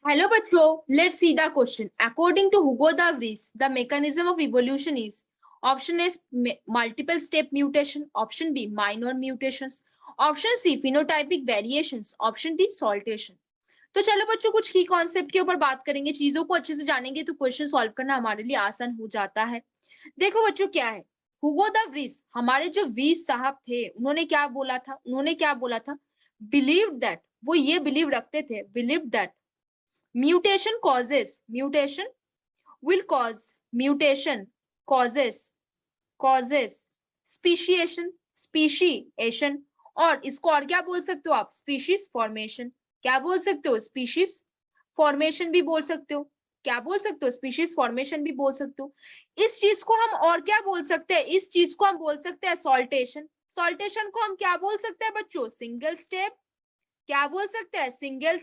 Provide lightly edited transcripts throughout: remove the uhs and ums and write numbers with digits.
Hello, bachcho. Let's see the question. According to Hugo de Vries, the mechanism of evolution is option A, multiple step mutation, option B, minor mutations, option C, phenotypic variations, option D, saltation. तो चलो बच्चों कुछ की concept के ऊपर बात करेंगे, चीजों को अच्छे से जानेंगे तो क्वेश्चन सॉल्व करना हमारे लिए आसान हो जाता है। देखो बच्चों क्या है, हुगो द व्रीस, हमारे जो वीस साहब थे उन्होंने क्या बोला था, बिलीव दैट, वो ये बिलीव रखते थे, believe that mutation will cause mutation causes speciation और इसको और क्या बोल सकते हो आप, स्पीशीज फॉर्मेशन। क्या बोल सकते हो, स्पीशीज फॉर्मेशन भी बोल सकते हो। क्या बोल सकते हो, स्पीशीज फॉर्मेशन भी बोल सकते हो। इस चीज को हम और क्या बोल सकते हैं, इस चीज को हम बोल सकते हैं सॉल्टेशन। सॉल्टेशन को हम क्या बोल सकते हैं बच्चों, सिंगल स्टेप। क्या बोल सकते हैं, सिंगल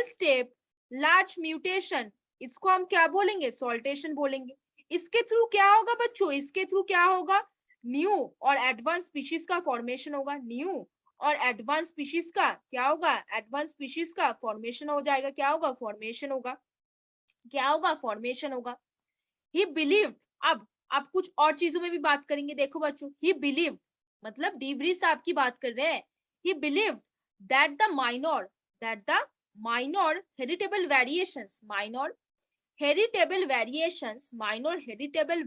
स्टेप लार्ज म्यूटेशन, इसको हम क्या बोलेंगे, सॉल्टेशन बोलेंगे। इसके थ्रू क्या होगा बच्चों, इसके थ्रू क्या होगा, न्यू और एडवांस स्पीशीज का फॉर्मेशन होगा। न्यू और एडवांस स्पीशीज का क्या होगा, एडवांस स्पीशीज का फॉर्मेशन हो जाएगा। क्या होगा, फॉर्मेशन होगा। क्या होगा, फॉर्मेशन होगा। ही बिलीव्ड, अब कुछ और चीजों में भी बात करेंगे। देखो बच्चों, ही बिलीव्ड मतलब डी वरीस साहब की बात कर रहे हैं। ही believed that the minor heritable variations, minor heritable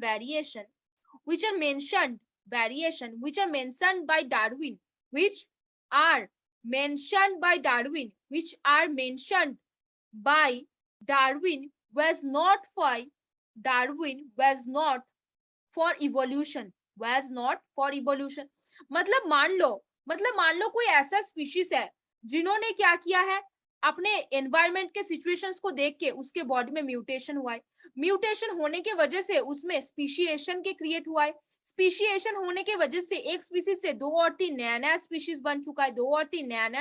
variation which are mentioned by Darwin, which are mentioned by Darwin was not for evolution, मतलब मान लो कोई ऐसा स्पीशीज है जिन्होंने क्या किया है, अपने एनवायरमेंट के सिचुएशंस को देख के उसके बॉडी में म्यूटेशन हुआ है। म्यूटेशन होने के वजह से उसमें स्पीशिएशन के क्रिएट हुआ है। स्पीशिएशन होने के वजह से एक स्पीशीज से दो और तीन नया नया स्पीशीज बन चुका है,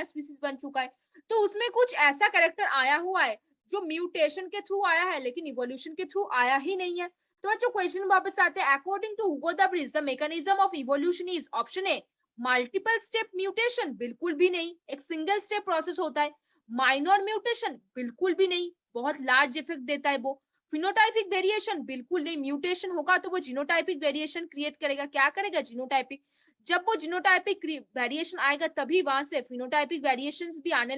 स्पीशीज बन चुका है। तो उसमें कुछ ऐसा कैरेक्टर आया हुआ है जो म्यूटेशन के थ्रू आया है, लेकिन इवोल्यूशन के थ्रू आया ही नहीं है। तो बच्चों क्वेश्चन वापस आते हैं। According to Hugo de Vries the mechanism of evolution is option A, multiple step mutation, बिल्कुल भी नहीं, एक सिंगल स्टेप प्रोसेस होता है। माइनर म्यूटेशन, बिल्कुल भी नहीं, बहुत लार्ज इफेक्ट देता है वो। फिनोटाइपिक वेरिएशन, बिल्कुल नहीं, म्यूटेशन होगा तो वो जीनोटाइपिक वेरिएशन क्रिएट करेगा। क्या करेगा, जीनोटाइपिक। जब वो जीनोटाइपिक वेरिएशन आएगा तभी वहां से फिनोटाइपिक वेरिएशंस भी आने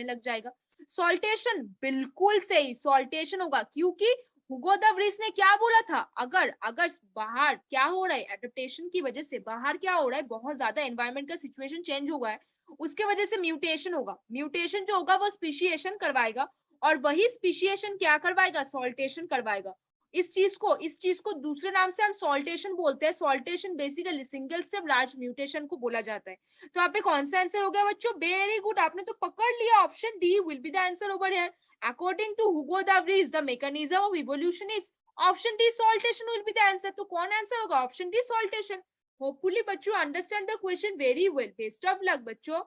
लग जाएगा, सॉल्टेशन, बिल्कुल सही, सॉल्टेशन होगा। क्योंकि हुगो द व्रीस ने क्या बोला था, अगर अगर बाहर क्या हो रहा है, एडेप्टेशन की वजह से बाहर क्या हो रहा है, बहुत ज्यादा एनवायरमेंट का सिचुएशन चेंज हो गया है, उसके वजह से म्यूटेशन होगा। म्यूटेशन जो होगा वो स्पीशिएशन करवाएगा, और वही स्पीशिएशन क्या करवाएगा, सॉल्टेशन करवाएगा। इस चीज को दूसरे नाम से हम सॉल्टेशन बोलते हैं। Saltation basically single step large mutation को बोला जाता है। तो यहाँ पे कौन सा आंसर हो गया बच्चों, वेरी गुड, आपने तो पकड़ लिया, option D will be the answer over here. According to Hugo de Vries the mechanism of evolution is option D, saltation will be the answer. तो कौन आंसर होगा, ऑप्शन डी, सॉल्टेशन। होपफुली बच्चों understand the question very well. Best of luck बच्चों।